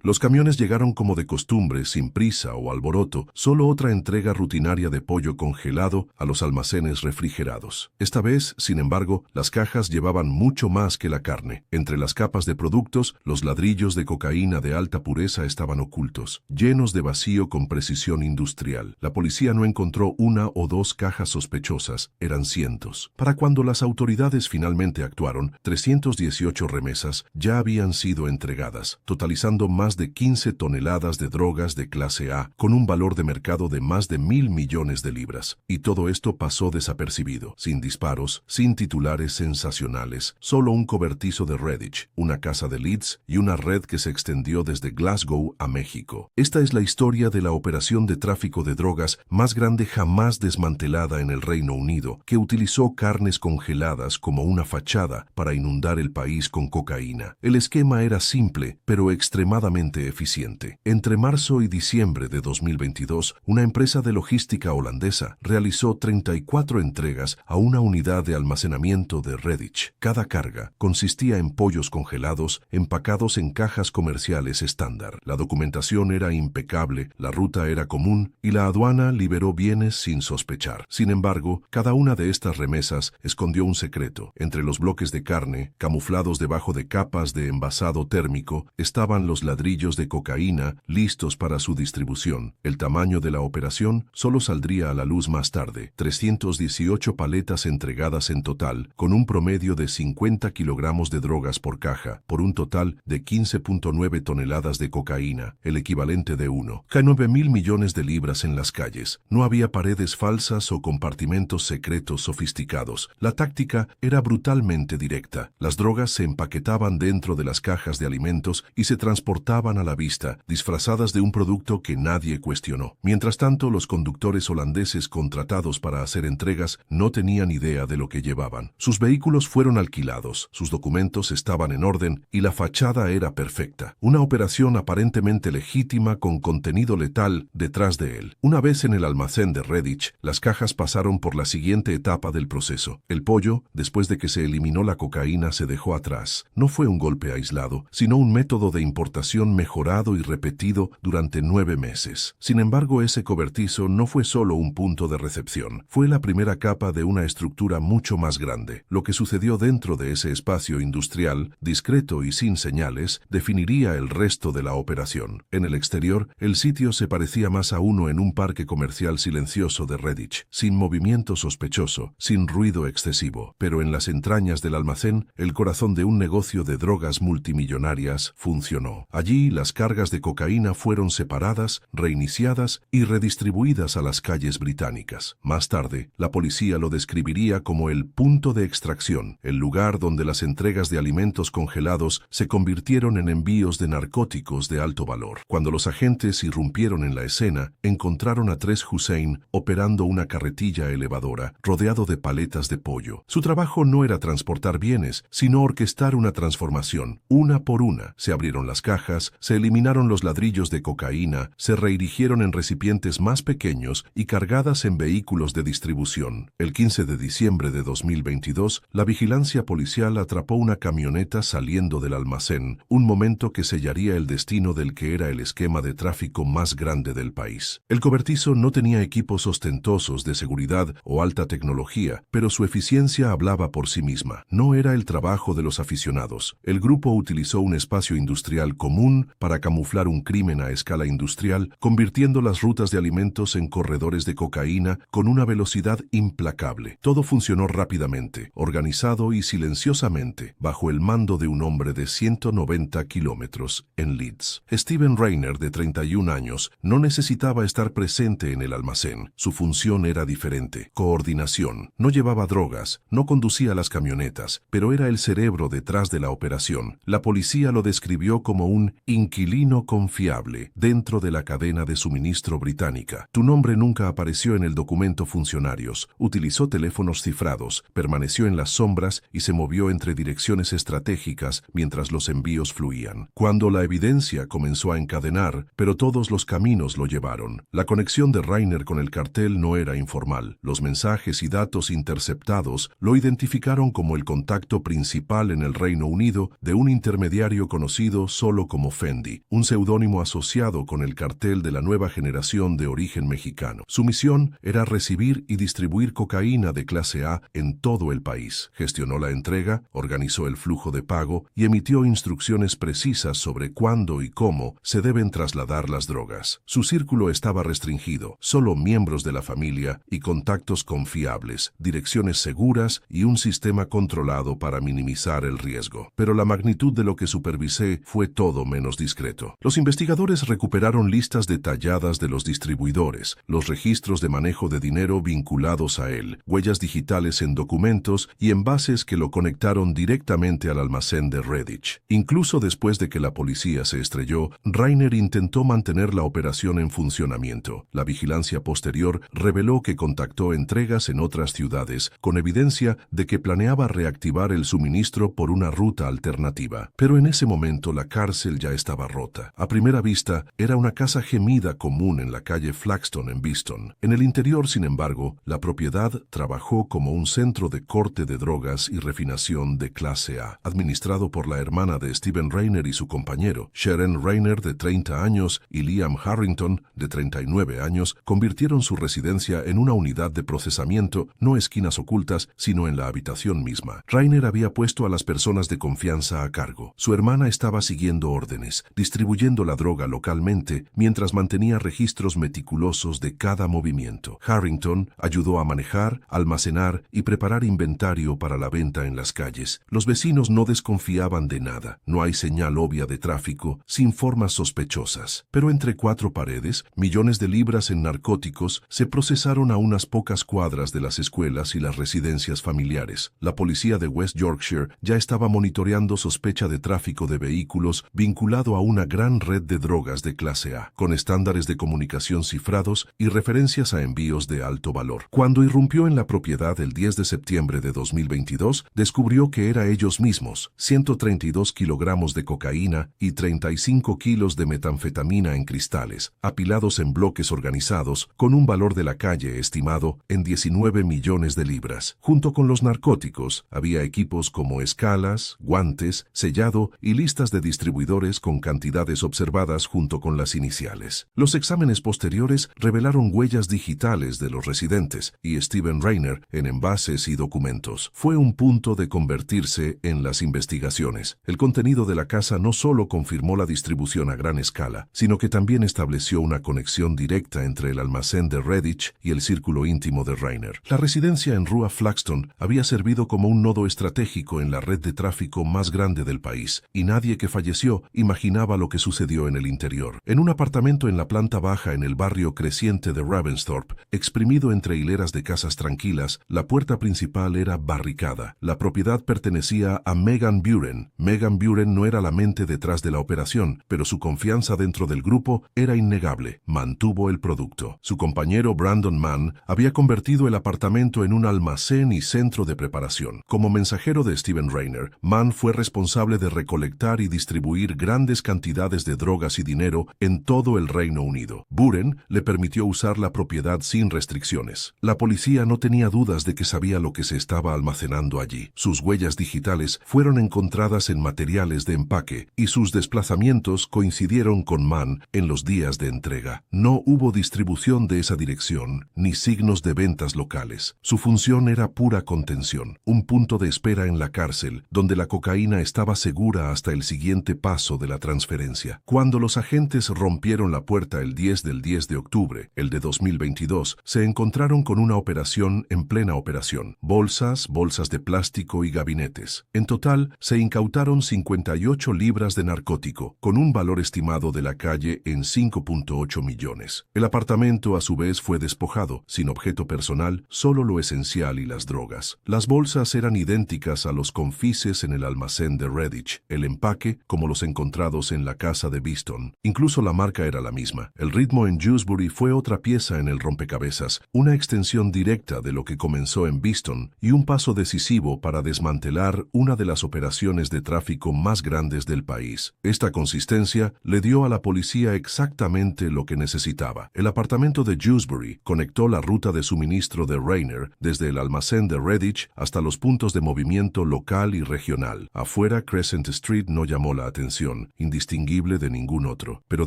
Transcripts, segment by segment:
Los camiones llegaron como de costumbre, sin prisa o alboroto, solo otra entrega rutinaria de pollo congelado a los almacenes refrigerados. Esta vez, sin embargo, las cajas llevaban mucho más que la carne. Entre las capas de productos, los ladrillos de cocaína de alta pureza estaban ocultos, llenos de vacío con precisión industrial. La policía no encontró una o dos cajas sospechosas, eran cientos. Para cuando las autoridades finalmente actuaron, 318 remesas ya habían sido entregadas, totalizando más de 15 toneladas de drogas de clase A, con un valor de mercado de más de 1.000 millones de libras. Y todo esto pasó desapercibido, sin disparos, sin titulares sensacionales, solo un cobertizo de Redditch, una casa de Leeds y una red que se extendió desde Glasgow a México. Esta es la historia de la operación de tráfico de drogas más grande jamás desmantelada en el Reino Unido, que utilizó carnes congeladas como una fachada para inundar el país con cocaína. El esquema era simple, pero extremadamente eficiente. Entre marzo y diciembre de 2022, una empresa de logística holandesa realizó 34 entregas a una unidad de almacenamiento de Redditch. Cada carga consistía en pollos congelados empacados en cajas comerciales estándar. La documentación era impecable, la ruta era común y la aduana liberó bienes sin sospechar. Sin embargo, cada una de estas remesas escondió un secreto. Entre los bloques de carne, camuflados debajo de capas de envasado térmico, estaban los ladrillos de cocaína listos para su distribución. El tamaño de la operación solo saldría a la luz más tarde. 318 paletas entregadas en total, con un promedio de 50 kilogramos de drogas por caja, por un total de 15.9 toneladas de cocaína, el equivalente de 1,9 millones de libras en las calles. No había paredes falsas o compartimentos secretos sofisticados. La táctica era brutalmente directa. Las drogas se empaquetaban dentro de las cajas de alimentos y se transportaban a la vista, disfrazadas de un producto que nadie cuestionó. Mientras tanto, los conductores holandeses contratados para hacer entregas no tenían idea de lo que llevaban. Sus vehículos fueron alquilados, sus documentos estaban en orden y la fachada era perfecta. Una operación aparentemente legítima con contenido letal detrás de él. Una vez en el almacén de Redditch, las cajas pasaron por la siguiente etapa del proceso. El pollo, después de que se eliminó la cocaína, se dejó atrás. No fue un golpe aislado, sino un método de importación mejorado y repetido durante 9 meses. Sin embargo, ese cobertizo no fue solo un punto de recepción. Fue la primera capa de una estructura mucho más grande. Lo que sucedió dentro de ese espacio industrial, discreto y sin señales, definiría el resto de la operación. En el exterior, el sitio se parecía más a uno en un parque comercial silencioso de Redditch, sin movimiento sospechoso, sin ruido excesivo. Pero en las entrañas del almacén, el corazón de un negocio de drogas multimillonarias funcionó. Allí, las cargas de cocaína fueron separadas, reiniciadas y redistribuidas a las calles británicas. Más tarde, la policía lo describiría como el punto de extracción, el lugar donde las entregas de alimentos congelados se convirtieron en envíos de narcóticos de alto valor. Cuando los agentes irrumpieron en la escena, encontraron a Tres Hussein operando una carretilla elevadora rodeado de paletas de pollo. Su trabajo no era transportar bienes, sino orquestar una transformación. Una por una, se abrieron las cajas, se eliminaron los ladrillos de cocaína, se redirigieron en recipientes más pequeños y cargadas en vehículos de distribución. El 15 de diciembre de 2022, la vigilancia policial atrapó una camioneta saliendo del almacén, un momento que sellaría el destino del que era el esquema de tráfico más grande del país. El cobertizo no tenía equipos ostentosos de seguridad o alta tecnología, pero su eficiencia hablaba por sí misma. No era el trabajo de los aficionados. El grupo utilizó un espacio industrial común para camuflar un crimen a escala industrial, convirtiendo las rutas de alimentos en corredores de cocaína con una velocidad implacable. Todo funcionó rápidamente, organizado y silenciosamente, bajo el mando de un hombre de 190 kilómetros en Leeds. Steven Rainer, de 31 años, no necesitaba estar presente en el almacén. Su función era diferente. Coordinación. No llevaba drogas, no conducía las camionetas, pero era el cerebro detrás de la operación. La policía lo describió como un inquilino confiable dentro de la cadena de suministro británica. Tu nombre nunca apareció en el documento funcionarios. Utilizó teléfonos cifrados, permaneció en las sombras y se movió entre direcciones estratégicas mientras los envíos fluían. Cuando la evidencia comenzó a encadenar, pero todos los caminos lo llevaron. La conexión de Rainer con el cartel no era informal. Los mensajes y datos interceptados lo identificaron como el contacto principal en el Reino Unido de un intermediario conocido solo como Fendi, un seudónimo asociado con el cartel de la nueva generación de origen mexicano. Su misión era recibir y distribuir cocaína de clase A en todo el país. Gestionó la entrega, organizó el flujo de pago y emitió instrucciones precisas sobre cuándo y cómo se deben trasladar las drogas. Su círculo estaba restringido, solo miembros de la familia y contactos confiables, direcciones seguras y un sistema controlado para minimizar el riesgo. Pero la magnitud de lo que supervisé fue todo menos discreto. Los investigadores recuperaron listas detalladas de los distribuidores, los registros de manejo de dinero vinculados a él, huellas digitales en documentos y envases que lo conectaron directamente al almacén de Redditch. Incluso después de que la policía se estrelló, Reiner intentó mantener la operación en funcionamiento. La vigilancia posterior reveló que contactó entregas en otras ciudades, con evidencia de que planeaba reactivar el suministro por una ruta alternativa. Pero en ese momento la cárcel ya estaba rota. A primera vista, era una casa gemida común en la calle Flaxton en Beeston. En el interior, sin embargo, la propiedad trabajó como un centro de corte de drogas y refinación de clase A, administrado por la hermana de Steven Reiner y su compañero. Sharon Reiner, de 30 años, y Liam Harrington, de 39 años, convirtieron su residencia en una unidad de procesamiento, no esquinas ocultas, sino en la habitación misma. Reiner había puesto a las personas de confianza a cargo. Su hermana estaba siguiendo órdenes, distribuyendo la droga localmente, mientras mantenía registros meticulosos de cada movimiento. Harrington ayudó a manejar, almacenar y preparar inventario para la venta en las calles. Los vecinos no desconfiaban de nada. No hay señal obvia de tráfico, sin formas sospechosas. Pero entre cuatro paredes, millones de libras en narcóticos se procesaron a unas pocas cuadras de las escuelas y las residencias familiares. La policía de West Yorkshire ya estaba monitoreando sospecha de tráfico de vehículos vinculado a una gran red de drogas de clase A, con estándares de comunicación cifrados y referencias a envíos de alto valor. Cuando irrumpió en la propiedad el 10 de septiembre de 2022, descubrió que era ellos mismos, 132 kilogramos de cocaína y 35 kilos de metanfetamina en cristales, apilados en bloques organizados, con un valor de la calle estimado en 19 millones de libras. Junto con los narcóticos, había equipos como escalas, guantes, sellado y listas de distribuidores con cantidades observadas junto con las iniciales. Los exámenes posteriores revelaron huellas digitales de los residentes y Steven Reiner en envases y documentos. Fue un punto de convertirse en las investigaciones. El contenido de la casa no solo confirmó la distribución a gran escala, sino que también estableció una conexión directa entre el almacén de Redditch y el círculo íntimo de Reiner. La residencia en Rua Flaxton había servido como un nodo estratégico en la red de tráfico más grande del país, y nadie que falleció imaginaba lo que sucedió en el interior. En un apartamento en la planta baja en el barrio creciente de Ravensthorpe, exprimido entre hileras de casas tranquilas, la puerta principal era barricada. La propiedad pertenecía a Megan Buren. Megan Buren no era la mente detrás de la operación, pero su confianza dentro del grupo era innegable. Mantuvo el producto. Su compañero Brandon Mann había convertido el apartamento en un almacén y centro de preparación. Como mensajero de Steven Reiner, Mann fue responsable de recolectar y distribuir grandes cantidades de drogas y dinero en todo el Reino Unido. Buren le permitió usar la propiedad sin restricciones. La policía no tenía dudas de que sabía lo que se estaba almacenando allí. Sus huellas digitales fueron encontradas en materiales de empaque y sus desplazamientos coincidieron con Mann en los días de entrega. No hubo distribución de esa dirección ni signos de ventas locales. Su función era pura contención, un punto de espera en la cárcel donde la cocaína estaba segura hasta el siguiente paso de la transferencia. Cuando los agentes rompieron la puerta el 10 de octubre, el de 2022, se encontraron con una operación en plena operación. Bolsas de plástico y gabinetes. En total, se incautaron 58 libras de narcótico, con un valor estimado de la calle en 5.8 millones. El apartamento, a su vez, fue despojado, sin objeto personal, solo lo esencial y las drogas. Las bolsas eran idénticas a los confises en el almacén de Redditch, el empaque como los encontrados en la casa de Beeston. Incluso la marca era la misma. El ritmo en Dewsbury fue otra pieza en el rompecabezas, una extensión directa de lo que comenzó en Beeston y un paso decisivo para desmantelar una de las operaciones de tráfico más grandes del país. Esta consistencia le dio a la policía exactamente lo que necesitaba. El apartamento de Dewsbury conectó la ruta de suministro de Reiner desde el almacén de Redditch hasta los puntos de movimiento local y regional. Afuera, Crescent Street no llamó la atención. habitación, indistinguible de ningún otro. Pero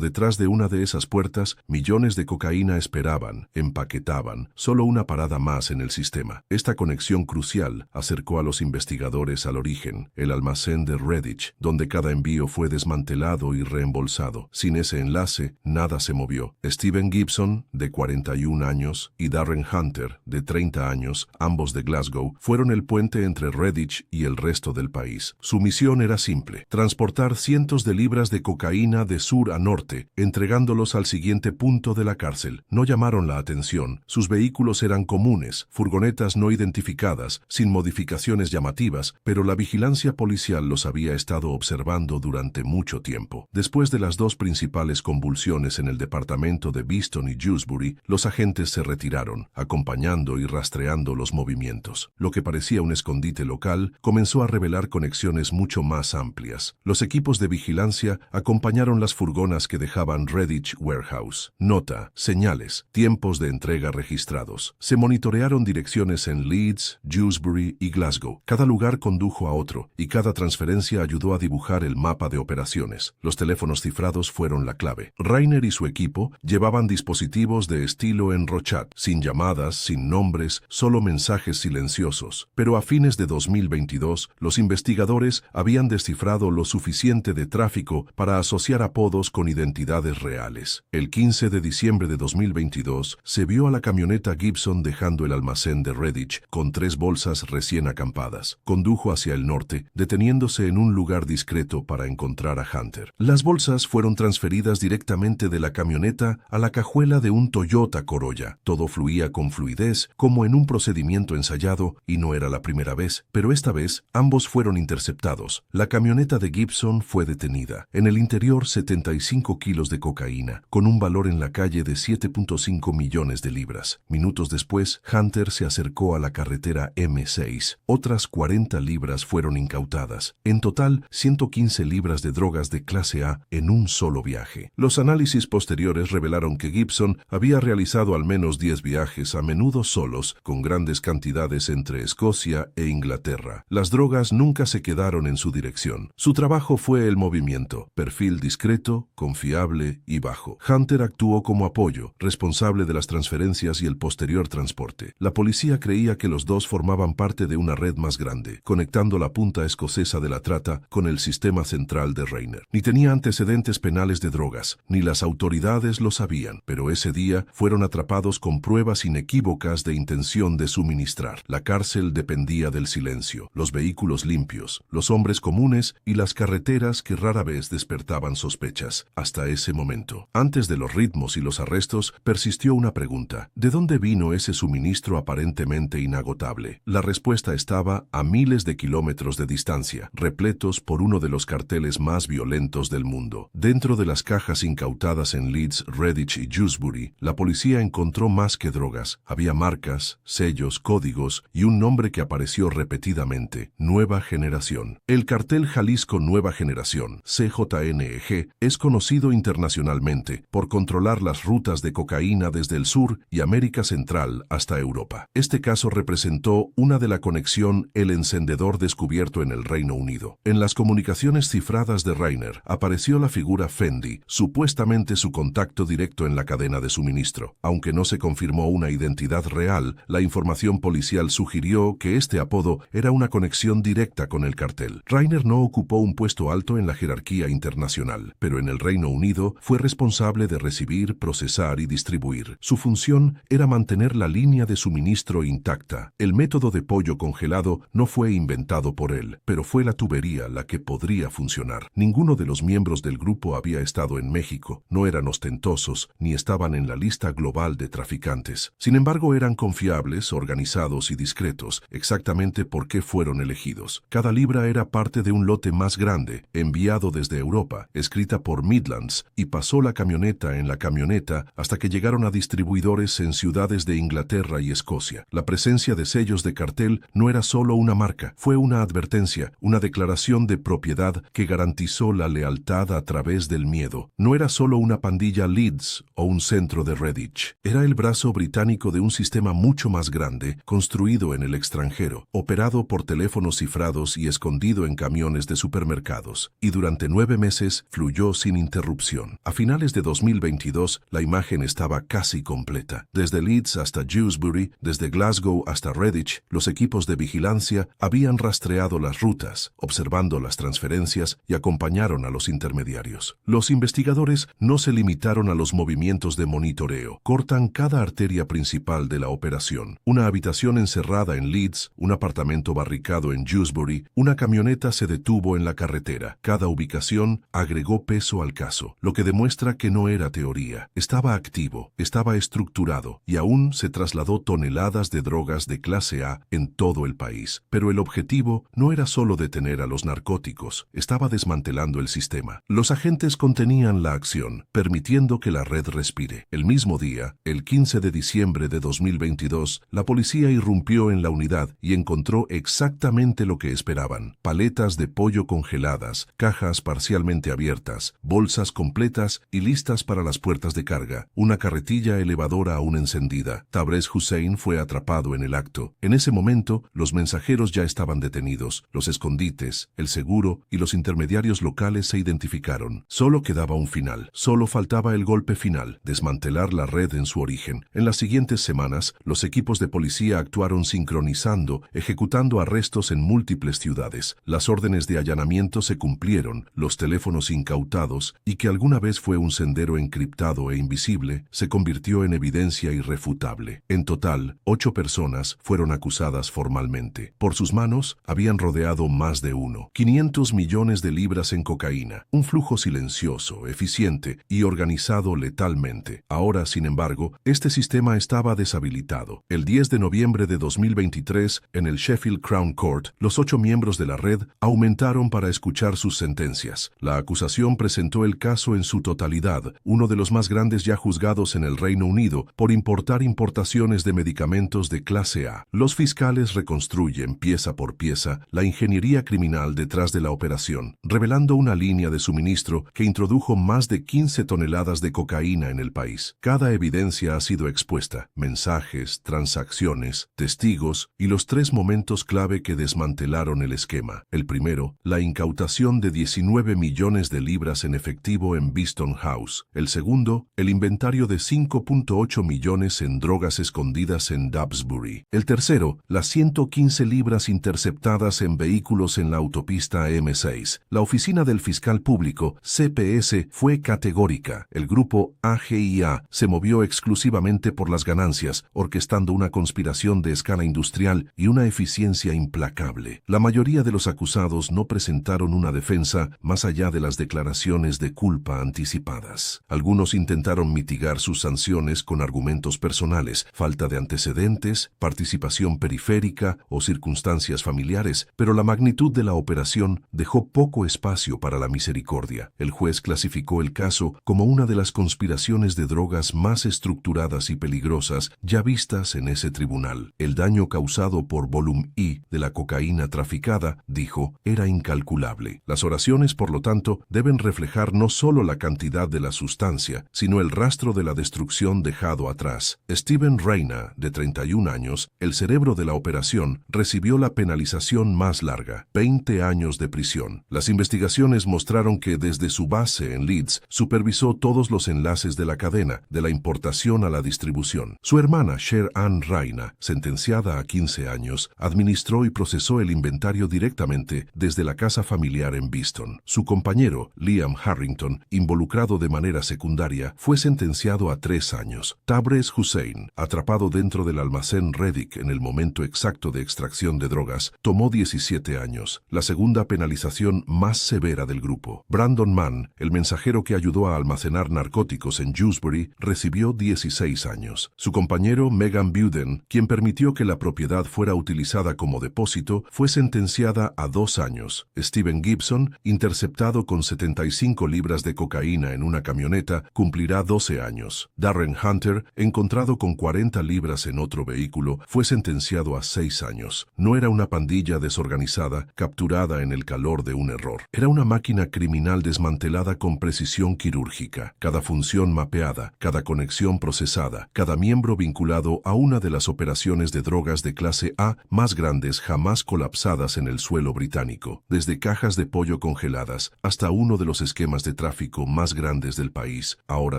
detrás de una de esas puertas, millones de cocaína esperaban, empaquetaban, solo una parada más en el sistema. Esta conexión crucial acercó a los investigadores al origen, el almacén de Redditch, donde cada envío fue desmantelado y reembolsado. Sin ese enlace, nada se movió. Steven Gibson, de 41 años, y Darren Hunter, de 30 años, ambos de Glasgow, fueron el puente entre Redditch y el resto del país. Su misión era simple: transportar cientos de libras de cocaína de sur a norte, entregándolos al siguiente punto de la cárcel. No llamaron la atención. Sus vehículos eran comunes, furgonetas no identificadas, sin modificaciones llamativas, pero la vigilancia policial los había estado observando durante mucho tiempo. Después de las dos principales convulsiones en el departamento de Beeston y Dewsbury, los agentes se retiraron, acompañando y rastreando los movimientos. Lo que parecía un escondite local comenzó a revelar conexiones mucho más amplias. Los equipos de vigilancia acompañaron las furgonas que dejaban Redditch Warehouse. Nota: señales, tiempos de entrega registrados. Se monitorearon direcciones en Leeds, Dewsbury y Glasgow. Cada lugar condujo a otro, y cada transferencia ayudó a dibujar el mapa de operaciones. Los teléfonos cifrados fueron la clave. Rainer y su equipo llevaban dispositivos de estilo Enrochat, sin llamadas, sin nombres, solo mensajes silenciosos. Pero a fines de 2022, los investigadores habían descifrado lo suficiente de tráfico para asociar apodos con identidades reales. El 15 de diciembre de 2022, se vio a la camioneta Gibson dejando el almacén de Redditch con 3 bolsas recién acampadas. Condujo hacia el norte, deteniéndose en un lugar discreto para encontrar a Hunter. Las bolsas fueron transferidas directamente de la camioneta a la cajuela de un Toyota Corolla. Todo fluía con fluidez, como en un procedimiento ensayado, y no era la primera vez, pero esta vez ambos fueron interceptados. La camioneta de Gibson fue detenida. En el interior, 75 kilos de cocaína, con un valor en la calle de 7.5 millones de libras. Minutos después, Hunter se acercó a la carretera M6. Otras 40 libras fueron incautadas. En total, 115 libras de drogas de clase A en un solo viaje. Los análisis posteriores revelaron que Gibson había realizado al menos 10 viajes, a menudo solos, con grandes cantidades entre Escocia e Inglaterra. Las drogas nunca se quedaron en su dirección. Su trabajo fue el movimiento, perfil discreto, confiable y bajo. Hunter actuó como apoyo, responsable de las transferencias y el posterior transporte. La policía creía que los dos formaban parte de una red más grande, conectando la punta escocesa de la trata con el sistema central de Rainer. Ni tenía antecedentes penales de drogas, ni las autoridades lo sabían, pero ese día fueron atrapados con pruebas inequívocas de intención de suministrar. La cárcel dependía del silencio, los vehículos limpios, los hombres comunes y las carreteras que rara vez despertaban sospechas. Hasta ese momento. Antes de los ritmos y los arrestos, persistió una pregunta: ¿de dónde vino ese suministro aparentemente inagotable? La respuesta estaba a miles de kilómetros de distancia, repletos por uno de los carteles más violentos del mundo. Dentro de las cajas incautadas en Leeds, Redditch y Dewsbury, la policía encontró más que drogas. Había marcas, sellos, códigos y un nombre que apareció repetidamente: Nueva Generación. El cartel Jalisco Nueva Generación, CJNG, es conocido internacionalmente por controlar las rutas de cocaína desde el sur y América Central hasta Europa. Este caso representó una de la conexión, el encendedor descubierto en el Reino Unido. En las comunicaciones cifradas de Rainer apareció la figura Fendi, supuestamente su contacto directo en la cadena de suministro. Aunque no se confirmó una identidad real, la información policial sugirió que este apodo era una conexión directa con el cartel. Rainer no ocupó un puesto alto en la jerarquía internacional, pero en el Reino Unido fue responsable de recibir, procesar y distribuir. Su función era mantener la línea de suministro intacta. El método de pollo congelado no fue inventado por él, pero fue la tubería la que podría funcionar. Ninguno de los miembros del grupo había estado en México, no eran ostentosos, ni estaban en la lista global de traficantes. Sin embargo, eran confiables, organizados y discretos. Exactamente por qué fueron elegidos. Cada libra era parte de un lote más grande, enviado desde Europa, escrita por Midlands, y pasó la camioneta en la camioneta hasta que llegaron a distribuidores en ciudades de Inglaterra y Escocia. La presencia de sellos de cartel no era solo una marca, fue una advertencia, una declaración de propiedad que garantizó la lealtad a través del miedo. No era solo una pandilla Leeds o un centro de Redditch. Era el brazo británico de un sistema mucho más grande, construido en el extranjero, operado por teléfonos cifrados y escondido en camiones de supermercados. Y durante durante 9 meses fluyó sin interrupción. A finales de 2022, la imagen estaba casi completa. Desde Leeds hasta Dewsbury, desde Glasgow hasta Redditch, los equipos de vigilancia habían rastreado las rutas, observando las transferencias y acompañaron a los intermediarios. Los investigadores no se limitaron a los movimientos de monitoreo. Cortan cada arteria principal de la operación. Una habitación encerrada en Leeds, un apartamento barricado en Dewsbury, una camioneta se detuvo en la carretera. Cada ubicación agregó peso al caso, lo que demuestra que no era teoría. Estaba activo, estaba estructurado y aún se trasladó toneladas de drogas de clase A en todo el país. Pero el objetivo no era solo detener a los narcóticos, estaba desmantelando el sistema. Los agentes contenían la acción, permitiendo que la red respire. El mismo día, el 15 de diciembre de 2022, la policía irrumpió en la unidad y encontró exactamente lo que esperaban: paletas de pollo congeladas, cajas parcialmente abiertas, bolsas completas y listas para las puertas de carga, una carretilla elevadora aún encendida. Tabrez Hussein fue atrapado en el acto. En ese momento, los mensajeros ya estaban detenidos, los escondites, el seguro y los intermediarios locales se identificaron. Solo quedaba un final, solo faltaba el golpe final: desmantelar la red en su origen. En las siguientes semanas, los equipos de policía actuaron sincronizando, ejecutando arrestos en múltiples ciudades. Las órdenes de allanamiento se cumplieron, los teléfonos incautados, y que alguna vez fue un sendero encriptado e invisible, se convirtió en evidencia irrefutable. En total, 8 personas fueron acusadas formalmente. Por sus manos, habían rodeado más de 500 millones de libras en cocaína, un flujo silencioso, eficiente y organizado letalmente. Ahora, sin embargo, este sistema estaba deshabilitado. El 10 de noviembre de 2023, en el Sheffield Crown Court, los 8 miembros de la red aumentaron para escuchar sus sentencias. La acusación presentó el caso en su totalidad, uno de los más grandes ya juzgados en el Reino Unido, por importaciones de medicamentos de clase A. Los fiscales reconstruyen pieza por pieza la ingeniería criminal detrás de la operación, revelando una línea de suministro que introdujo más de 15 toneladas de cocaína en el país. Cada evidencia ha sido expuesta: mensajes, transacciones, testigos y los 3 momentos clave que desmantelaron el esquema. El primero, la incautación de 19 millones de libras en efectivo en Beeston House. El segundo, el inventario de 5.8 millones en drogas escondidas en Dewsbury. El tercero, las 115 libras interceptadas en vehículos en la autopista M6. La oficina del fiscal público, CPS, fue categórica. El grupo AGIA se movió exclusivamente por las ganancias, orquestando una conspiración de escala industrial y una eficiencia implacable. La mayoría de los acusados no presentaron una defensa más allá de las declaraciones de culpa anticipadas. Algunos intentaron mitigar sus sanciones con argumentos personales: falta de antecedentes, participación periférica o circunstancias familiares, pero la magnitud de la operación dejó poco espacio para la misericordia. El juez clasificó el caso como una de las conspiraciones de drogas más estructuradas y peligrosas ya vistas en ese tribunal. El daño causado por volumen I de la cocaína traficada, dijo, era incalculable. Las oraciones, por lo tanto, deben reflejar no solo la cantidad de la sustancia, sino el rastro de la destrucción dejado atrás. Stephen Reina, de 31 años, el cerebro de la operación, recibió la penalización más larga: 20 años de prisión. Las investigaciones mostraron que desde su base en Leeds supervisó todos los enlaces de la cadena, de la importación a la distribución. Su hermana, Sher Ann Reina, sentenciada a 15 años, administró y procesó el inventario directamente desde la casa familiar en Beeston. Su compañero, Liam Harrington, involucrado de manera secundaria, fue sentenciado a 3 años. Tabrez Hussein, atrapado dentro del almacén Redditch en el momento exacto de extracción de drogas, tomó 17 años, la segunda penalización más severa del grupo. Brandon Mann, el mensajero que ayudó a almacenar narcóticos en Dewsbury, recibió 16 años. Su compañero Megan Buden, quien permitió que la propiedad fuera utilizada como depósito, fue sentenciada a 2 años. Stephen Gibson, interceptado con 75 libras de cocaína en una camioneta, cumplirá 12 años. Darren Hunter, encontrado con 40 libras en otro vehículo, fue sentenciado a 6 años. No era una pandilla desorganizada, capturada en el calor de un error. Era una máquina criminal desmantelada con precisión quirúrgica. Cada función mapeada, cada conexión procesada, cada miembro vinculado a una de las operaciones de drogas de clase A más grandes jamás colapsadas en el suelo británico. Desde cajas de pollo con congeladas, hasta uno de los esquemas de tráfico más grandes del país, ahora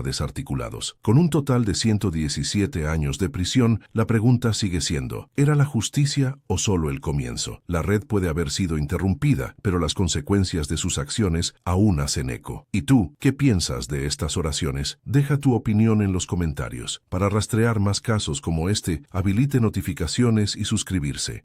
desarticulados. Con un total de 117 años de prisión, la pregunta sigue siendo, ¿era la justicia o solo el comienzo? La red puede haber sido interrumpida, pero las consecuencias de sus acciones aún hacen eco. ¿Y tú, qué piensas de estas oraciones? Deja tu opinión en los comentarios. Para rastrear más casos como este, habilite notificaciones y suscribirse.